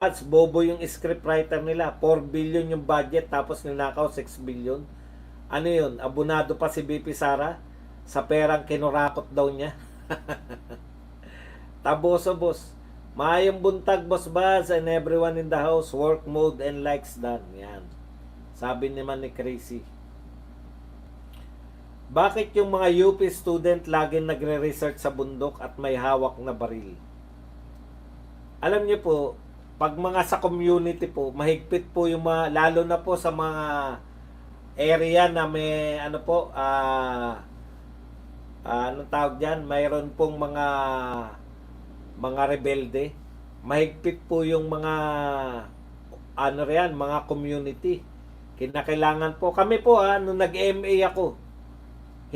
Ads, bobo yung scriptwriter nila. 4 billion yung budget tapos ninakaw 6 billion. Ano yun? Abunado pa si BP Sara sa perang kinurakot daw niya. Taboso, boss. Maayong buntag, boss Baz, and everyone in the house. Work mode and likes done. Yan. Sabi naman ni Crazy. Bakit yung mga UP student laging nagre-research sa bundok at may hawak na baril? Alam niyo po, pag mga sa community po, mahigpit po yung mga, lalo na po sa mga area na may ano po, anong tawag dyan, mayroon pong mga rebelde. Mahigpit po yung mga ano riyan, mga community. Kinakailangan po, kami po nung nag-MA ako,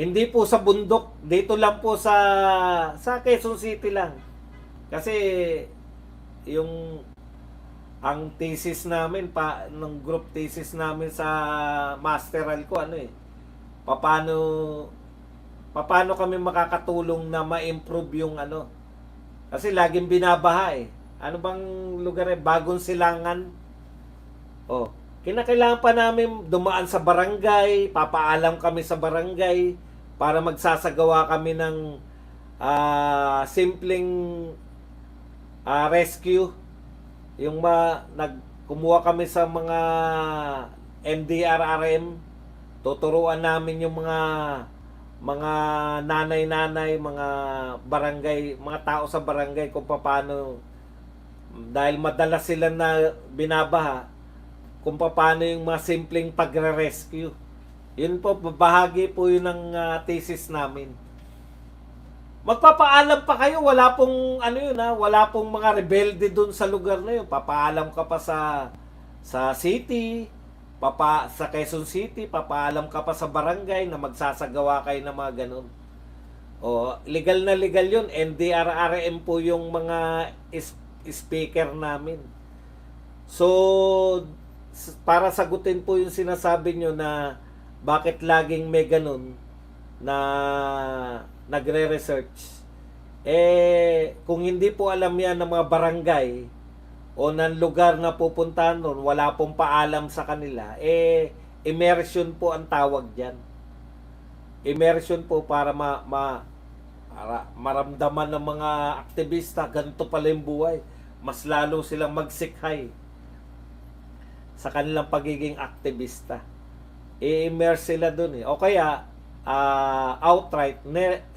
hindi po sa bundok, dito lang po sa Quezon City lang. Kasi yung ang thesis namin ng group thesis namin sa masteral ko paano kami makakatulong na ma-improve yung kasi laging binabaha ano bang lugar Bagong Silangan. Kinakailangan pa namin dumaan sa barangay, papaalam kami sa barangay para magsasagawa kami ng simpleng rescue. Yung kumuha kami sa mga NDRRM, tuturuan namin yung mga nanay-nanay, mga barangay, mga tao sa barangay kung paano, dahil madalas sila na binabaha, kung paano yung mga simpleng pagre-rescue. Yun po, bahagi po yun ng thesis namin. Magpapaalam pa kayo, wala pong wala pong mga rebelde doon sa lugar na yun. Papaalam ka pa sa city, sa Quezon City, papaalam ka pa sa barangay na magsasagawa kayo ng mga ganun. Legal na legal yun. NDRRM po yung mga speaker namin. So, para sagutin po yung sinasabi nyo na bakit laging may ganun na nagre-research, kung hindi po alam yan ng mga barangay o ng lugar na pupuntahan nun, wala pong paalam sa kanila, immersion po ang tawag dyan. Immersion po para maramdaman ng mga aktivista, ganito pala yung buhay. Mas lalo silang magsikhay sa kanilang pagiging aktivista. I-immerse sila dun O kaya, outright,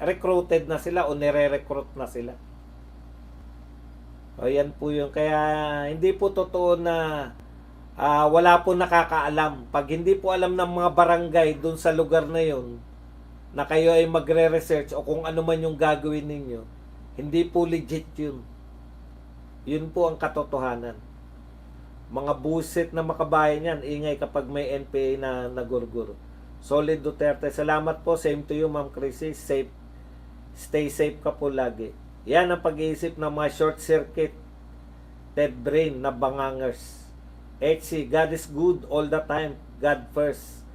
recruited na sila o nire-recruit na sila. Yan po yung, kaya hindi po totoo na wala po nakakaalam. Pag hindi po alam ng mga barangay dun sa lugar na yun, na kayo ay magre-research o kung ano man yung gagawin ninyo, hindi po legit yun. Yun po ang katotohanan. Mga busit na makabayan yan, ingay kapag may NPA na nagurguro. Solid Duterte. Salamat po. Same to you, Ma'am Chrissy. Safe. Stay safe ka po lagi. Yan ang pag-iisip ng mga short circuit dead brain na bangangers. HC, God is good all the time. God first.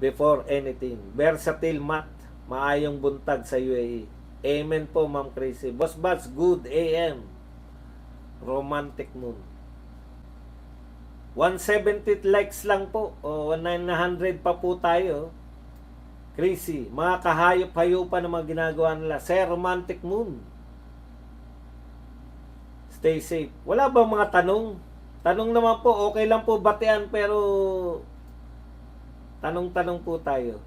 Before anything. Versatile Matt. Maayong buntag sa UAE. Amen po, Ma'am Chrissy. Boss Bats, good AM. Romantic Moon. 170 likes lang po. 900 pa po tayo. Crazy. Mga kahayop-hayupan na mga ginagawa nila. Sir, Romantic Moon. Stay safe. Wala ba mga tanong? Tanong naman po. Okay lang po batian pero tanong-tanong po tayo.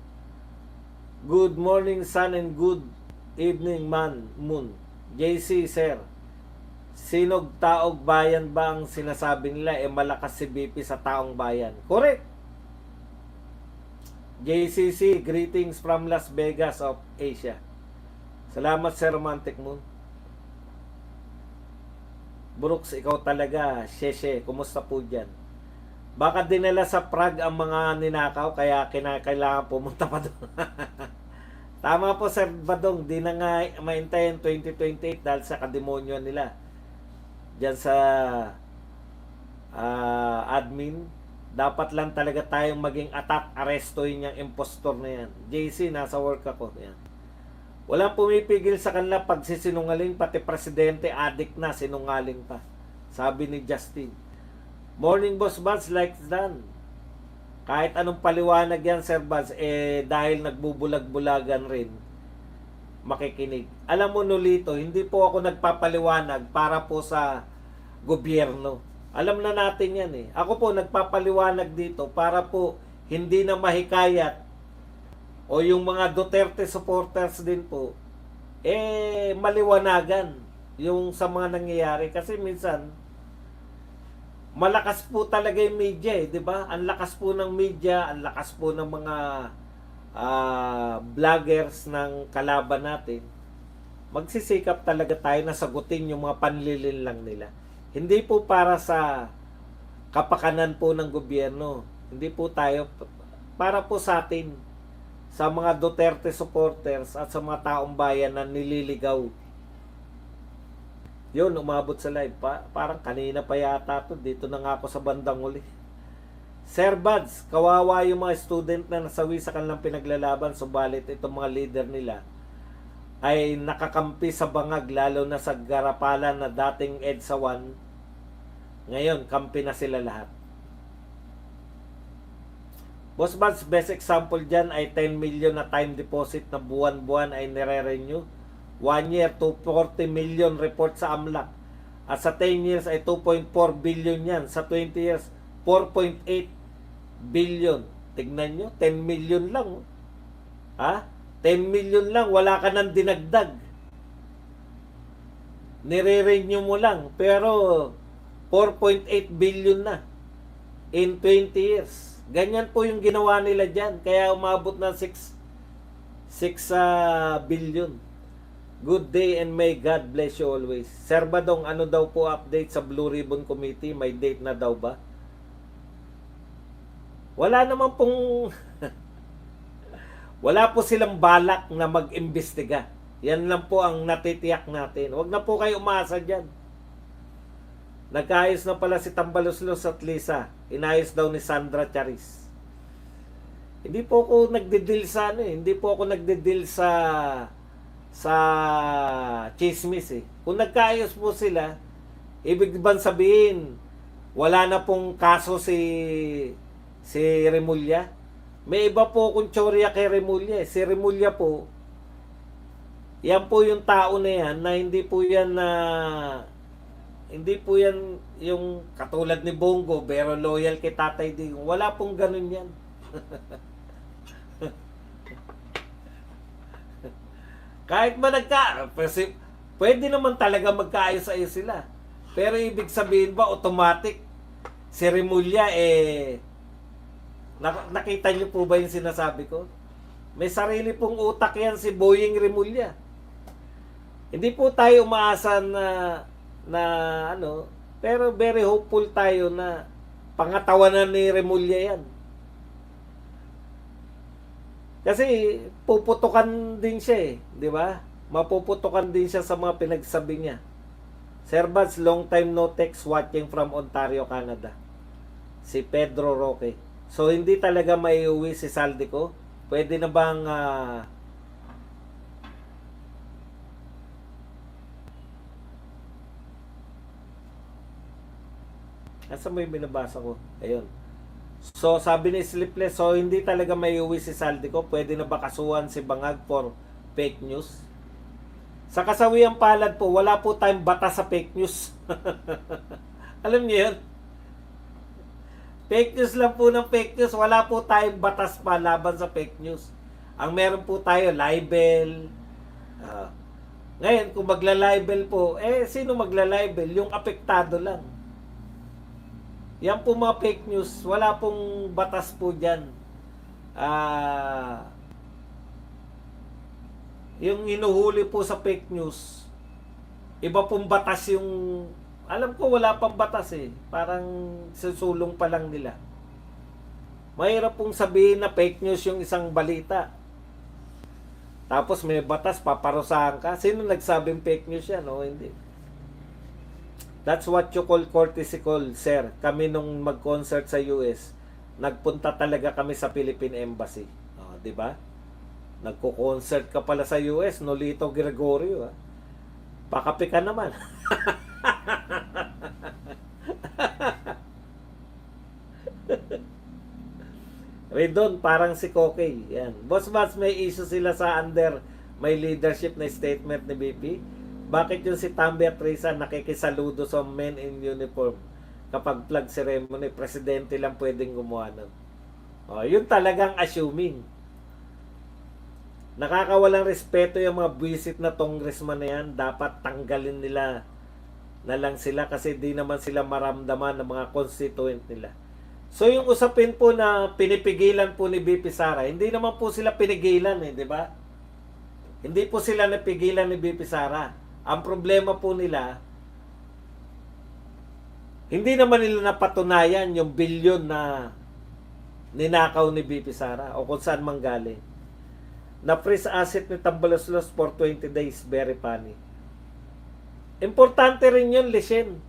Good morning, sun, and good evening, moon. JC, sir. Sinog taog bayan ba ang sinasabi nila malakas si BP sa taong bayan? Correct. JCC, greetings from Las Vegas of Asia. Salamat, Sir Romantic Moon. Brooks, ikaw talaga. Sheshe, kumusta po dyan? Baka dinala sa Prague ang mga ninakaw kaya kinakailangan pumunta pa doon. Tama po, Sir Badong. Di na nga maintayin 2028 dahil sa kademonyo nila. Diyan sa admin, dapat lang talaga tayong maging attack, arestoin yung impostor na yan. JC, nasa work ako. Yan. Walang pumipigil sa kanila pagsisinungaling, pati presidente, addict na, sinungaling pa. Sabi ni Justin. Morning Boss Buds, like done. Kahit anong paliwanag yan, Sir Buds, dahil nagbubulag-bulagan rin, makikinig. Alam mo, Nolito, hindi po ako nagpapaliwanag para po sa gobyerno. Alam na natin yan eh. Ako po nagpapaliwanag dito para po hindi na mahikayat o yung mga Duterte supporters din po, maliwanagan yung sa mga nangyayari. Kasi minsan, malakas po talaga yung media eh, di ba? Ang lakas po ng media, ang lakas po ng mga vloggers ng kalaban natin. Magsisikap talaga tayo na sagutin yung mga panlilin lang nila. Hindi po para sa kapakanan po ng gobyerno. Hindi po tayo, para po sa atin, sa mga Duterte supporters at sa mga taong bayan na nililigaw. Yun, umabot sa live. Parang kanina pa yata to. Dito na nga ako sa bandang uli. Sir Buds, kawawa yung mga student na nasawi sa kanilang pinaglalaban. Subalit itong mga leader nila ay nakakampi sa bangag, lalo na sa garapalan na dating EDSA 1. Ngayon, kampi na sila lahat. Boss Buds, best example dyan ay 10 million na time deposit na buwan-buwan ay nire-renew. 1 year, 240 million report sa AMLAC. At sa 10 years ay 2.4 billion yan. Sa 20 years, 4.8 billion. Tignan nyo, 10 million lang. Ha? 10 million lang, wala ka nang dinagdag. Nire-renew mo lang. Pero 4.8 billion na in 20 years. Ganyan po yung ginawa nila dyan. Kaya umabot ng 6 billion. Good day and may God bless you always. Sir Badong, ano daw po update sa Blue Ribbon Committee? May date na daw ba? Wala naman pong wala po silang balak na mag-imbestiga. Yan lang po ang natitiyak natin. Huwag na po kayo umasa dyan. Nagkaayos na pala si Tambaloslos at Lisa. Inayos daw ni Sandra Charis. Hindi po ako nagde-deal sa ano eh. Hindi po ako nagde-deal sa chismis eh. Kung nagkaayos po sila, ibig bang sabihin wala na pong kaso si Remulla? May iba po kung tsorya kay Remulla eh. Si Remulla po, yan po yung tao na yan na hindi po yan yung katulad ni Bongo pero loyal kay Tatay Digong. Wala pong ganun yan. Kahit ba pwede naman talaga magkaayos-ayos sila. Pero ibig sabihin ba automatic si Remulla nakita niyo po ba yung sinasabi ko? May sarili pong utak yan si Boying Remulla. Hindi po tayo umaasa na ano, pero very hopeful tayo na pangatawanan ni Remulla yan. Kasi puputukan din siya eh, di ba? Mapuputukan din siya sa mga pinagsabi niya. Sir Buds, long time no text, watching from Ontario, Canada. Si Pedro Roque. So hindi talaga maiuwi si Saldico? Pwede na bang nasa mo yung binabasa ko? Ayun. So, sabi ni Sleepless, so hindi talaga may uwi si Saldico. Pwede na ba kasuhan si Bangag for fake news? Sa kasawiang palad po, wala po tayong batas sa fake news. Alam niyo yun? Fake news lang po ng fake news. Wala po tayong batas pa laban sa fake news. Ang meron po tayo, libel. Ngayon, kung magla-libel po, sino magla-libel? Yung apektado lang. Yan po mga fake news. Wala pong batas po dyan. Yung inuhuli po sa fake news, iba pong batas yung, alam ko wala pang batas eh. Parang susulong pa lang nila. Mahirap pong sabihin na fake news yung isang balita. Tapos may batas, paparusahan ka. Sino nagsabing fake news yan? O hindi. That's what you call courtesy call, sir. Kami nung mag-concert sa US, nagpunta talaga kami sa Philippine Embassy. Di ba? Nagko-concert ka pala sa US, Nolito Gregorio. Pakapi ka naman. Redon, parang si Kokey. Yan. Boss Bats, may issue sila sa under may leadership na statement ni BP. Bakit yung si Tambi at Risa nakikisaludo sa men in uniform? Kapag flag ceremony, presidente lang pwedeng gumawa nun. Oh, yun talagang assuming. Nakakawalang respeto yung mga buwisit na congressman na yan. Dapat tanggalin nila na lang sila kasi di naman sila maramdaman ng mga constituent nila. So yung usapin po na pinipigilan po ni BP Sara, hindi naman po sila pinigilan di ba? Hindi po sila napigilan ni BP Sara. Ang problema po nila, hindi naman nila napatunayan yung bilyon na ninakaw ni BP Sara o kung saan manggaling. Na-freeze asset ni Tambaloslos for 20 days, very funny. Importante rin yun, Lishen.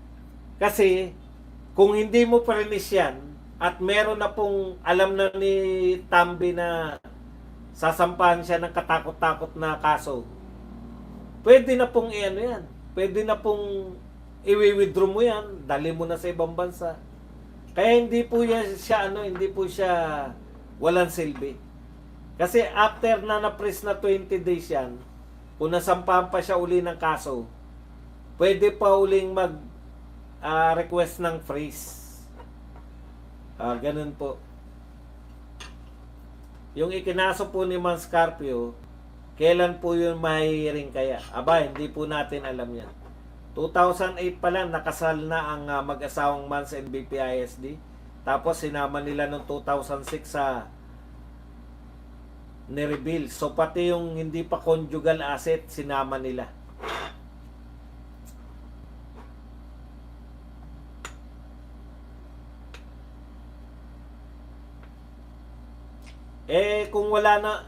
Kasi, kung hindi mo pa-release yan, at meron na pong alam na ni Tambi na sasampahan siya ng katakot-takot na kaso, pwede na pong yan. Pwede na pong i-withdraw mo yan, dali mo na sa ibang bansa. Kaya hindi po hindi po siya walang silbi. Kasi after na na-press na 20 days yan, kung nasampahan pa siya uli ng kaso, pwede pa uling request ng freeze. Ganun po. Yung ikinaso po ni Man Scarpio, kailan po yun mahihiring kaya? Aba, hindi po natin alam yan. 2008 pa lang, nakasal na ang mag-asawang Mans and BPISD. Tapos sinama nila noong 2006 sa ni-reveal. So pati yung hindi pa conjugal asset, sinama nila. Kung wala na,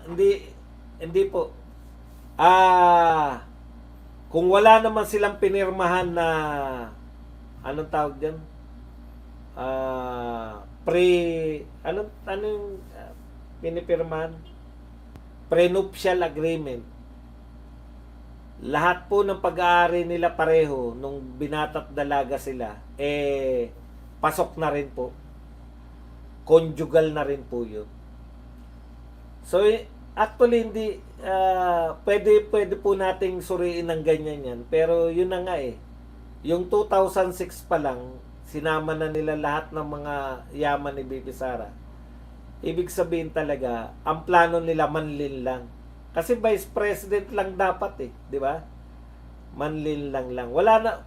hindi po. Kung wala naman silang pinirmahan na, anong tawag dyan? Anong pinipirmahan? Prenuptial agreement. Lahat po ng pag-aari nila pareho, nung binata't dalaga sila, pasok na rin po. Conjugal na rin po yun. So, actually, hindi, pwede po nating suriin ng ganyan yan. Pero yun na nga Yung 2006 pa lang, sinama na nila lahat ng mga yaman ni BP Sara. Ibig sabihin talaga, ang plano nila manlin lang. Kasi vice president lang dapat di ba? Manlin lang. Wala na,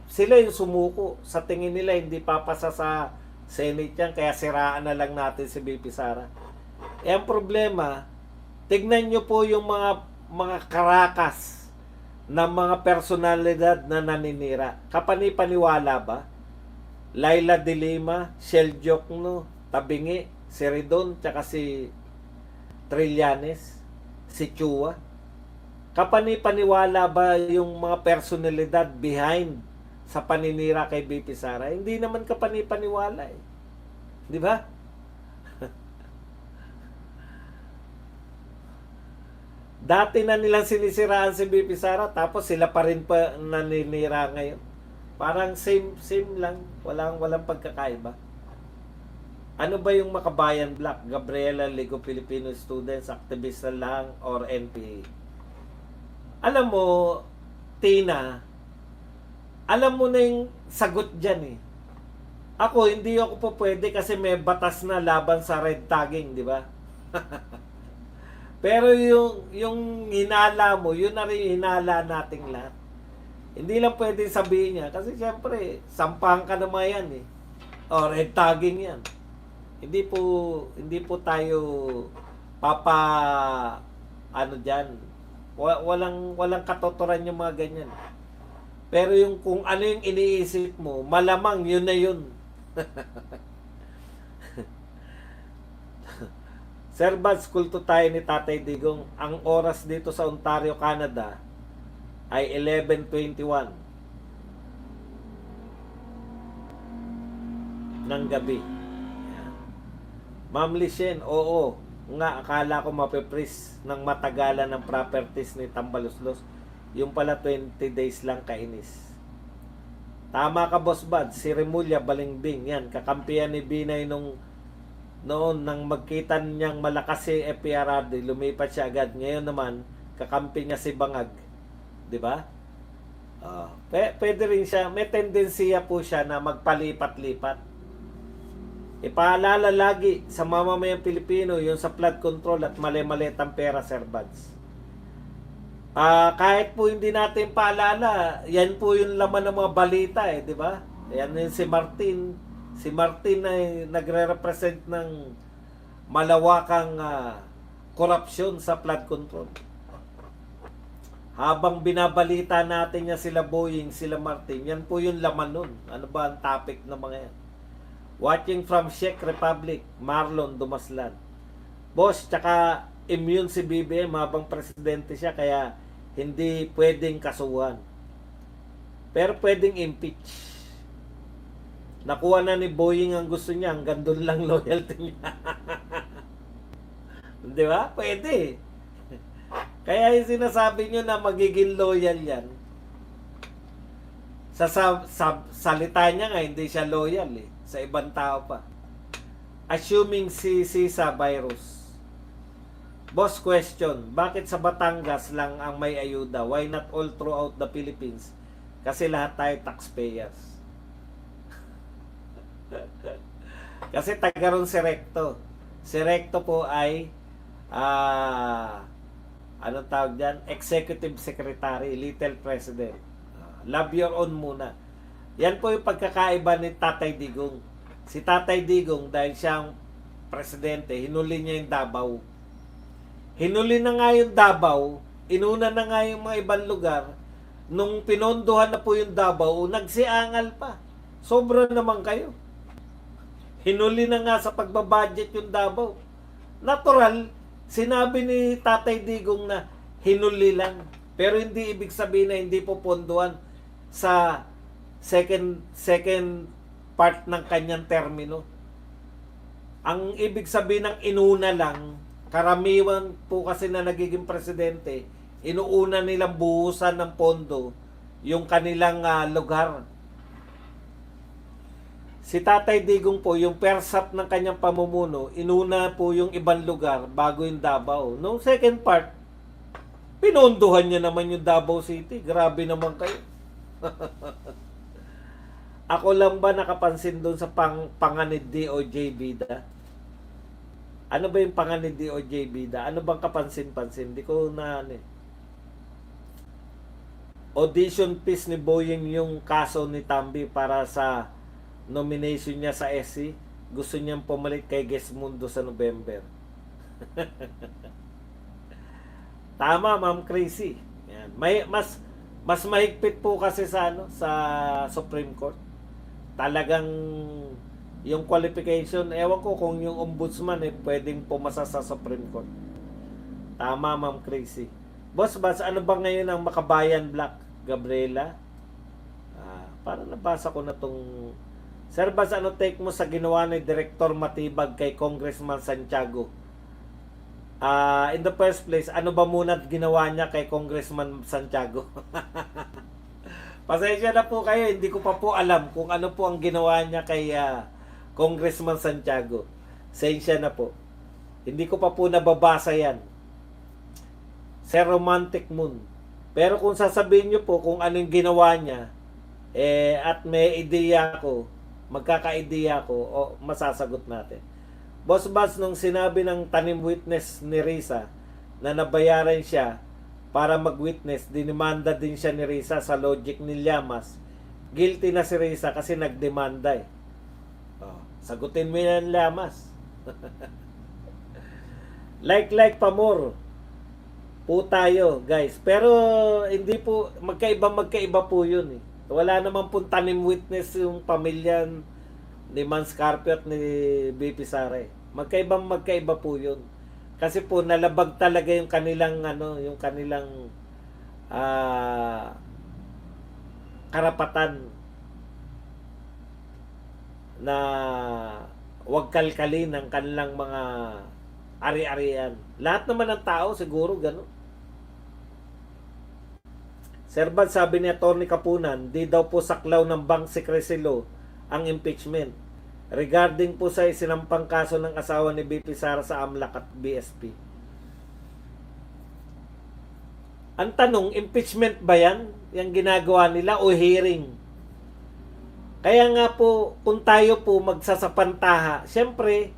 sila yung sumuko. Sa tingin nila, hindi papasa sa Senate yan, kaya siraan na lang natin si BP Sara. Ang problema, tignan nyo po yung mga karakas na mga personalidad na naninira. Kapani-paniwala ba? Laila de Lima, Shell Jokno, Tabingi, si Redon, tsaka si Trillanes, si Chua. Kapani-paniwala ba yung mga personalidad behind sa paninira kay BP Sara? Hindi naman kapani-paniwala Di ba? Dati na nilang sinisiraan si BP Sara, tapos sila pa rin pa naninira ngayon. Parang same lang, walang pagkakaiba. Ano ba yung Makabayan Black, Gabriela, Ligo Filipino Students, Aktivista lang, or NPA? Alam mo, Tina, alam mo na yung sagot dyan Ako, hindi ako po pwede kasi may batas na laban sa red tagging, di ba? Pero yung hinala mo, yun na rin hinala nating lahat. Hindi lang pwede sabihin niya. Kasi siyempre, sampahan ka naman yan O red tagging yan. Hindi po tayo dyan. Walang katotoran yung mga ganyan. Pero yung kung ano yung iniisip mo, malamang yun na yun. Sir Bads, kulto tayo ni Tatay Digong. Ang oras dito sa Ontario, Canada ay 11:21 ng gabi. Ma'am Lishen, oo. Nga, akala ko mapipris ng matagalan ng properties ni Tambaloslos. Yung pala 20 days lang kainis. Tama ka, Boss Bad. Si Remulla, Balingbing. Yan, kakampiyan ni Binay nung noon nang magkita niyang malakas si FPRRD, lumipat siya agad. Ngayon naman, kakampi niya si Bangag. Di ba? Pwede rin siya, may tendensiya po siya na magpalipat-lipat. Ipaalala lagi sa mamamayang Pilipino yung sa flood control at mali-malitang pera, Sir Bads. Kahit po hindi natin paalala, yan po yung laman ng mga balita di ba? Yan yung si Martin. Si Martin ay nagre-represent ng malawakang korupsyon sa flood control. Habang binabalita natin niya sila Boying, sila Martin, yan po yung laman nun. Ano ba ang topic ng mga yan? Watching from Czech Republic, Marlon Dumaslan. Boss, tsaka immune si BBM habang presidente siya, kaya hindi pwedeng kasuhan. Pero pwedeng impeach. Nakuha na ni Boying ang gusto niya, hanggang doon lang loyalty niya. Di ba? Pwede. Kaya yung sinasabi nyo na magiging loyal yan, sa salita niya nga, hindi siya loyal sa ibang tao pa. Assuming si Sisa virus. Boss, question, bakit sa Batangas lang ang may ayuda? Why not all throughout the Philippines? Kasi lahat tayo taxpayers. Kasi taga ron si Recto. Si Recto po ay anong tawag dyan? Executive Secretary, Little President. Love your own muna. Yan po yung pagkakaiba ni Tatay Digong. Si Tatay Digong, dahil siyang presidente, hinuli niya yung Davao. Hinuli na nga yung Davao, inuna na nga yung mga ibang lugar. Nung pinondohan na po yung Davao, nagsiangal pa. Sobra naman kayo. Hinuli na nga sa pagbabudget yung Davao. Natural, sinabi ni Tatay Digong na hinuli lang. Pero hindi ibig sabihin na hindi po pondohan sa second part ng kanyang termino. Ang ibig sabihin ng inuna lang, karamihan po kasi na nagiging presidente, inuuna nilang buhusan ng pondo yung kanilang lugar. Si Tatay Digong po, yung persap ng kanyang pamumuno, inuna po yung ibang lugar bago yung Davao. No second part, pinondohan niya naman yung Davao City. Grabe naman kayo. Ako lang ba nakapansin doon sa panganid DOJ bida? Ano ba yung panganid DOJ bida? Ano bang kapansin-pansin? Hindi ko na audition piece ni Boying yung kaso ni Tambi para sa nomination niya sa SC. Gusto niyang pumalit kay Gesmundo sa November. Tama, Ma'am Crazy. Yan. Mas mahigpit po kasi sa sa Supreme Court. Talagang yung qualification, ewan ko kung yung ombudsman pwedeng pumasa sa Supreme Court. Tama, Ma'am Crazy. Boss, ano ba ngayon ang Makabayan Black, Gabriela? Parang nabasa ko na tong... Sir Bas, ano take mo sa ginawa ni Director Matibag kay Congressman Santiago? In the first place, ano ba muna ginawa niya kay Congressman Santiago? Pasensya na po kayo, hindi ko pa po alam kung ano po ang ginawa niya kay Congressman Santiago. Pasensya na po. Hindi ko pa po nababasa yan. Sir Romantic Moon. Pero kung sasabihin niyo po kung anong ginawa niya, at may ideya ko, magkaka-ideya ko, masasagot natin. Boss Bas, nung sinabi ng tanim witness ni Risa na nabayaran siya para mag-witness, dinimanda din siya ni Risa sa logic ni Llamas. Guilty na si Risa kasi nagdemanda sagutin mo yan, Llamas. like pa more po tayo, guys. Pero hindi po, magkaiba po yun Wala naman pong tanim witness yung pamilya ni Mans Carpio at ni BP Sara magkaiba po yun. Kasi po nalabag talaga yung kanilang yung kanilang karapatan na wag kalkalin ng kanilang mga ari-arian. Lahat naman ng tao siguro gano'n. Sir Bad, sabi ni Atty. Kapunan, di daw po saklaw ng bank secrecy law ang impeachment. regarding po sa isinampang kaso ng asawa ni BP Sara sa AMLAC at BSP. Ang tanong, impeachment ba yan? Yung ginagawa nila o hearing? Kaya nga po, kung tayo po magsasapantaha, siyempre,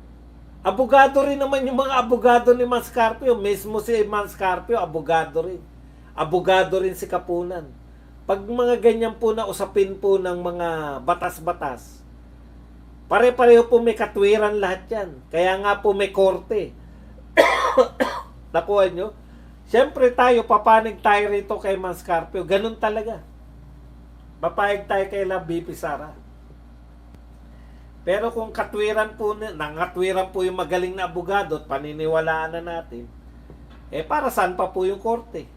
abogado rin naman yung mga abogado ni Mascarpio. Mismo si Mascarpio, abogado rin. Abogado rin si Kapunan. Pag mga ganyan po na usapin po ng mga batas-batas, pare-pareho po may katwiran lahat yan. Kaya nga po may korte. Nakuha nyo? Siyempre tayo, papanig tayo rito kay Mascarpio. Ganun talaga. Papayag tayo kay BP Sara. Pero kung katwiran po, nangatwiran po yung magaling na abogado at paniniwalaan na natin, para saan pa po yung korte?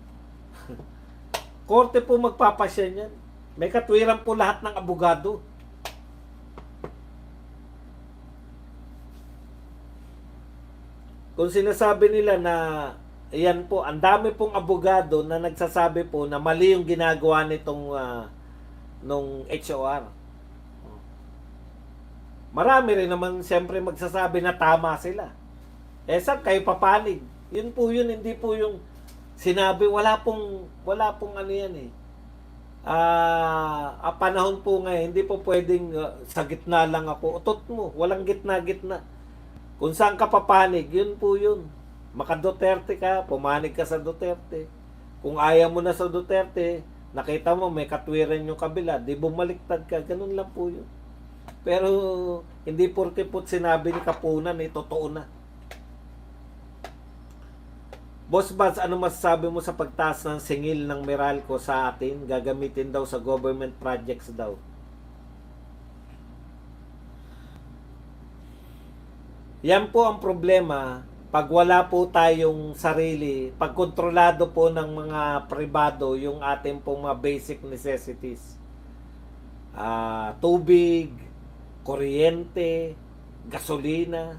Korte po magpapasya niyan. May katwiran po lahat ng abogado. Kung sinasabi nila na ayan po, ang dami pong abogado na nagsasabi po na mali yung ginagawa nitong nung HOR. Marami rin naman siyempre magsasabi na tama sila. Saan kayo papanig? Yun po yun, hindi po yung sinabi, wala pong ano yan eh. Panahon po ngayon, hindi po pwedeng sa gitna lang ako. Utot mo, walang gitna-gitna. Kung saan ka papanig, yun po yun. Maka-Duterte ka, pumanig ka sa Duterte. Kung ayaw mo na sa Duterte, nakita mo may katwiran yung kabila, di bumaliktad ka, ganun lang po yun. Pero hindi porke po sinabi ni Kapunan, totoo na. Boss Bats, ano masasabi mo sa pagtaas ng singil ng Meralco sa atin? Gagamitin daw sa government projects daw. Yan po ang problema pag wala po tayong sarili, pag kontrolado po ng mga pribado yung ating pong mga basic necessities. Tubig, kuryente, gasolina.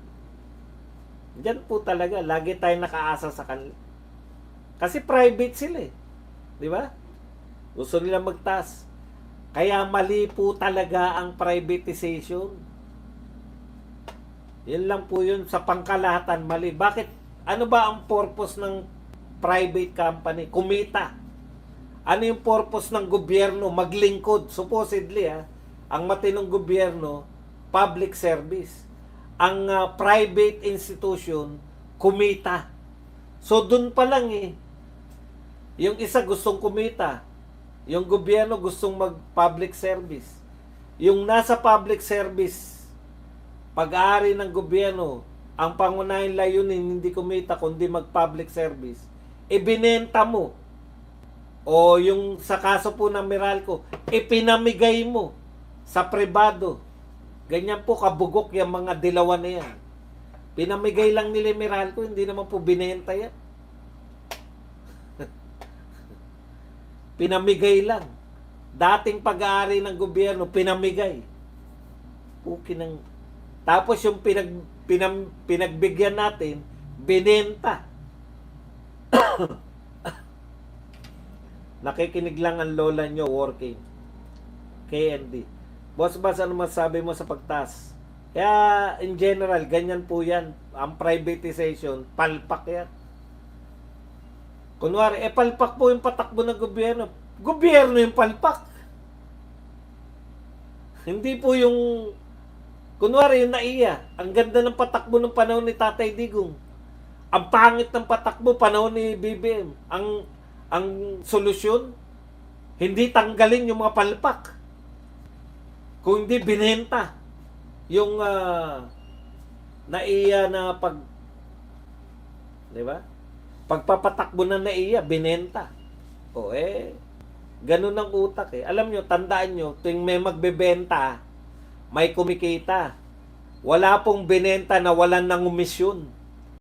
Diyan po talaga, lagi tayong nakaasa sa kanila. Kasi private sila eh. Di ba? Gusto nila magtaas. Kaya mali po talaga ang privatization. Yan lang po yun sa pangkalahatan, mali. Bakit? Ano ba ang purpose ng private company? Kumita. Ano yung purpose ng gobyerno? Maglingkod. Supposedly, ang matinong gobyerno, public service. Ang private institution, kumita. So, dun pa lang yung isa gustong kumita. Yung gobyerno gustong mag-public service. Yung nasa public service, pag-aari ng gobyerno, ang pangunahing layunin hindi kumita kundi mag-public service. Ibinenta mo. O yung sa kaso po ng Meralco, ipinamigay mo sa pribado. Ganyan po kabugok yung mga dilawan na yan. Pinamigay lang nila Meralco, hindi naman po binenta yan. Pinamigay lang. Dating pag-aari ng gobyerno, pinamigay. Pukinang. Tapos yung pinagbigyan natin, binenta. Nakikinig lang ang lola nyo working. KND. Boss Bas, ano masabi mo sa pagtaas? Kaya, in general, ganyan po yan. Ang privatization, palpak yan. Kunwari, palpak po yung patakbo ng gobyerno. Gobyerno yung palpak. Hindi po yung, kunwari yung NAIA. Ang ganda ng patakbo ng panahon ni Tatay Digong. Ang pangit ng patakbo, panahon ni BBM. Ang solusyon, hindi tanggalin yung mga palpak. Kung hindi binenta yung NAIA na di ba? Pagpapatakbo ng NAIA, binenta. Ganun ang utak eh. Alam nyo, tandaan nyo, tuwing may magbebenta, may kumikita. Wala pong binenta na walang nangumisyon.